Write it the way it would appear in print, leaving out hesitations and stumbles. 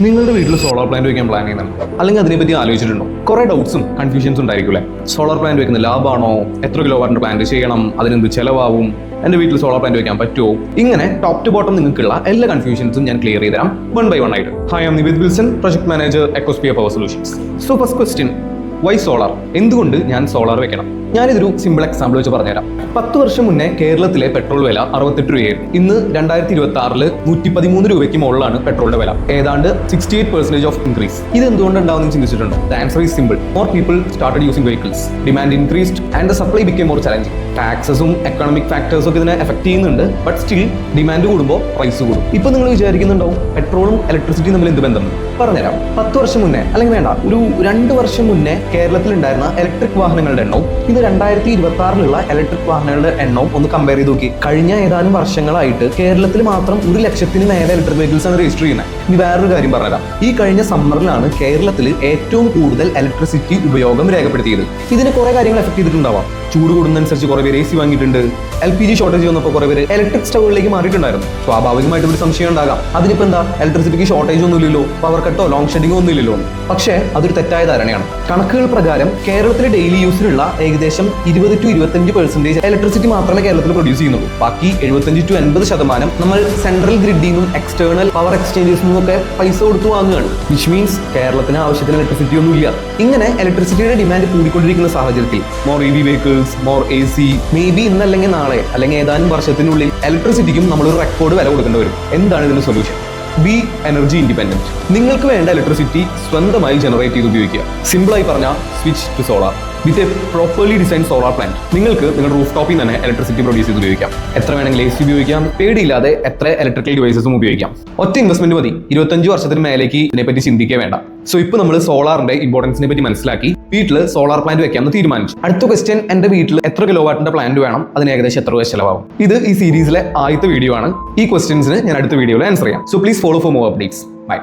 നിങ്ങളുടെ വീട്ടിൽ solar plant വെക്കാൻ പ്ലാൻ ചെയ്യുന്നുണ്ടോ അല്ലെങ്കിൽ അതിനെപ്പറ്റി ആലോചിച്ചിട്ടുണ്ടോ? കുറെ ഡൗട്ട്സും കൺഫ്യൂഷൻസും ഉണ്ടായിരിക്കും. സോളാർ പ്ലാന്റ് വെക്കുന്ന ലാഭമാണോ? എത്ര കിലോ വാട്ടിന്റെ പ്ലാന്റ് ചെയ്യണം? അതിനെന്ത് ചെലവാകും? എന്റെ വീട്ടിൽ സോളാർ പ്ലാന്റ് വെക്കാൻ പറ്റുമോ? ഇങ്ങനെ ടോപ്പ് ടു ബോട്ടം നിങ്ങൾക്കുള്ള എല്ലാ കൺഫ്യൂഷൻസും ഞാൻ ക്ലിയർ ചെയ്ത് തരാം വൺ ബൈ വൺ ആയിട്ട്. Hi, I am Nivith Wilson, project manager, Ecosphere Power Solutions. So first question, why solar? എന്തുകൊണ്ട് ഞാൻ സോളാർ വെക്കണം? ഞാനിതൊരു സിമ്പിൾ എക്സാമ്പിൾ വെച്ച് പറഞ്ഞുതരാം. 10 വർഷം മുന്നേ കേരളത്തിലെ പെട്രോൾ വില 68 രൂപയായിരുന്നു. ഇന്ന് 2026 113 രൂപയ്ക്ക് മുകളിലാണ് പെട്രോളിന്റെ വില. ഏതാണ്ട് 68% ഓഫ് ഇൻക്രീസ്. ഇത് എന്തുകൊണ്ടുണ്ടാവും ചിന്തിച്ചിട്ടുണ്ടോ? The answer is simple. More people started using vehicles, demand increased and the supply became more challenging. ടാക്സസും എക്കണോമിക് ഫാക്ടേഴ്സും ഒക്കെ ഇതിനെ എഫക്ട് ചെയ്യുന്നുണ്ട്. ബട്ട് സ്റ്റിൽ ഡിമാൻഡ് കൂടുമ്പോൾ പ്രൈസ് കൂടും. ഇപ്പൊ നിങ്ങൾ വിചാരിക്കുന്നുണ്ടാവും പെട്രോളും ഇലക്ട്രിസിറ്റിയും തമ്മിൽ എന്ത് ബന്ധം? പറഞ്ഞുതരാം. 10 വർഷം മുന്നേ, അല്ലെങ്കിൽ വേണ്ട, ഒരു 2 വർഷം മുന്നേ കേരളത്തിൽ ഉണ്ടായിരുന്ന ഇലക്ട്രിക് വാഹനങ്ങളുടെ എണ്ണവും ഇത് 2026 ഇലക്ട്രിക് വാഹനങ്ങളുടെ എണ്ണവും ഒന്ന് കമ്പയർ ചെയ്ത് നോക്കി. കഴിഞ്ഞ ഏതാനും വർഷങ്ങളായിട്ട് കേരളത്തിൽ മാത്രം 1 ലക്ഷത്തിന് മേലെ ഇലക്ട്രിക് വെഹിക്കിൾസ് ആണ് രജിസ്റ്റർ ചെയ്യുന്നത്. ഇനി വേറൊരു കാര്യം പറഞ്ഞുതരാം. ഈ കഴിഞ്ഞ സമ്മറിലാണ് കേരളത്തിൽ ഏറ്റവും കൂടുതൽ ഇലക്ട്രിസിറ്റി ഉപയോഗം രേഖപ്പെടുത്തിയത്. ഇതിന് കുറെ കാര്യങ്ങൾ എഫക്ട് ചെയ്തിട്ടുണ്ടാവാം. ചൂട് കൂടുന്നതനുസരിച്ച് കുറെ പേര് AC വാങ്ങിയിട്ടുണ്ട്. LPG ഷോർട്ടേജ് വന്നപ്പോൾ കുറെ പേര് ഇലക്ട്രിക് സ്റ്റൗകളിലേക്ക് മാറിയിട്ടുണ്ടായിരുന്നു. സ്വാഭാവികമായിട്ട് ഒരു സംശയം ഉണ്ടാകാം, അതിനിപ്പോൾ എന്താ, ഇലക്ട്രിസിറ്റിക്ക് ഷോർട്ടേജ് ഒന്നും ഇല്ലല്ലോ, പവർ കട്ടോ ലോങ് ഷെഡിങ്ങോ ഒന്നും ഇല്ലല്ലോ. പക്ഷേ അതൊരു തെറ്റായ ധാരണയാണ്. കണക്കുകൾ പ്രകാരം കേരളത്തിലെ ഡെയിലി യൂസിലുള്ള ഏകദേശം 20 to 25% ഇലക്ട്രിസിറ്റി മാത്രമേ കേരളത്തിൽ പ്രൊഡ്യൂസ് ചെയ്യുന്നുള്ളൂ. ബാക്കി 75 to 80% നമ്മൾ സെൻട്രൽ ഗ്രിഡിൽ നിന്നും എക്സ്റ്റേണൽ പവർ എക്സ്ചേഞ്ചേഴ്സിൽ നിന്നൊക്കെ പൈസ കൊടുത്തു വാങ്ങുകയാണ്. വിച്ച് മീൻസ് കേരളത്തിന് ആവശ്യത്തിന് ഇലക്ട്രിസിറ്റി ഒന്നും ഇല്ല. ഇങ്ങനെ ഇലക്ട്രിസിറ്റിയുടെ ഡിമാൻഡ് കൂടിക്കൊണ്ടിരിക്കുന്ന സാഹചര്യത്തിൽ more EV vehicles, more AC, may be ഇന്നല്ലെങ്കിൽ നാളെ അല്ലെങ്കിൽ ഏതാനും വർഷത്തിനുള്ളിൽ ഇലക്ട്രിസിറ്റിക്കും നമ്മളൊരു റെക്കോർഡ് വില കൊടുക്കേണ്ടി വരും. എന്താണ് ഇതിന്റെ സൊല്യൂഷൻ? B energy independent. നിങ്ങൾക്ക് വേണ്ട ഇലക്ട്രിസിറ്റി സ്വന്തമായി ജനറേറ്റ് ചെയ്ത് ഉപയോഗിക്കുക. സിമ്പിളായി പറഞ്ഞാൽ switch to solar. With a properly design solar plant നിങ്ങൾക്ക് നിങ്ങളുടെ റൂഫ് ടോപ്പിൽ തന്നെ ഇലക്ട്രിസിറ്റി പ്രൊഡ്യൂസ് ചെയ്ത് ഉപയോഗിക്കാം. എത്ര വേണമെങ്കിലും AC ഉപയോഗിക്കാം. പേടിയില്ലാതെ എത്ര ഇലക്ട്രിക്കൽ ഡിവൈസസും ഉപയോഗിക്കാം. ഒറ്റ ഇൻവെസ്റ്റ്മെന്റ് മതി. 25 വർഷത്തിന് മേലേക്ക് ഇതിനെപ്പറ്റി ചിന്തിക്കേ വേണ്ട. സോ ഇപ്പോൾ നമ്മൾ സോളാറിന്റെ ഇമ്പോർട്ടൻസിനെ പറ്റി മനസ്സിലാക്കി വീട്ടിൽ സോളാർ പ്ലാന്റ് വെക്കാമെന്ന് തീരുമാനിച്ചു. അടുത്ത ക്വസ്റ്റ്യൻ, എന്റെ വീട്ടിൽ എത്ര കിലോ വാട്ടിന്റെ പ്ലാന്റ് വേണം? അതിന് ഏകദേശം എത്ര രൂപ ചെലവാകും? ഇത് ഈ സീരീസിലെ ആദ്യത്തെ വീഡിയോ ആണ്. ഈ ക്വസ്റ്റ്യൻസിന് ഞാൻ അടുത്ത വീഡിയോയിൽ ആൻസർ ചെയ്യാം. So please follow for more updates. By.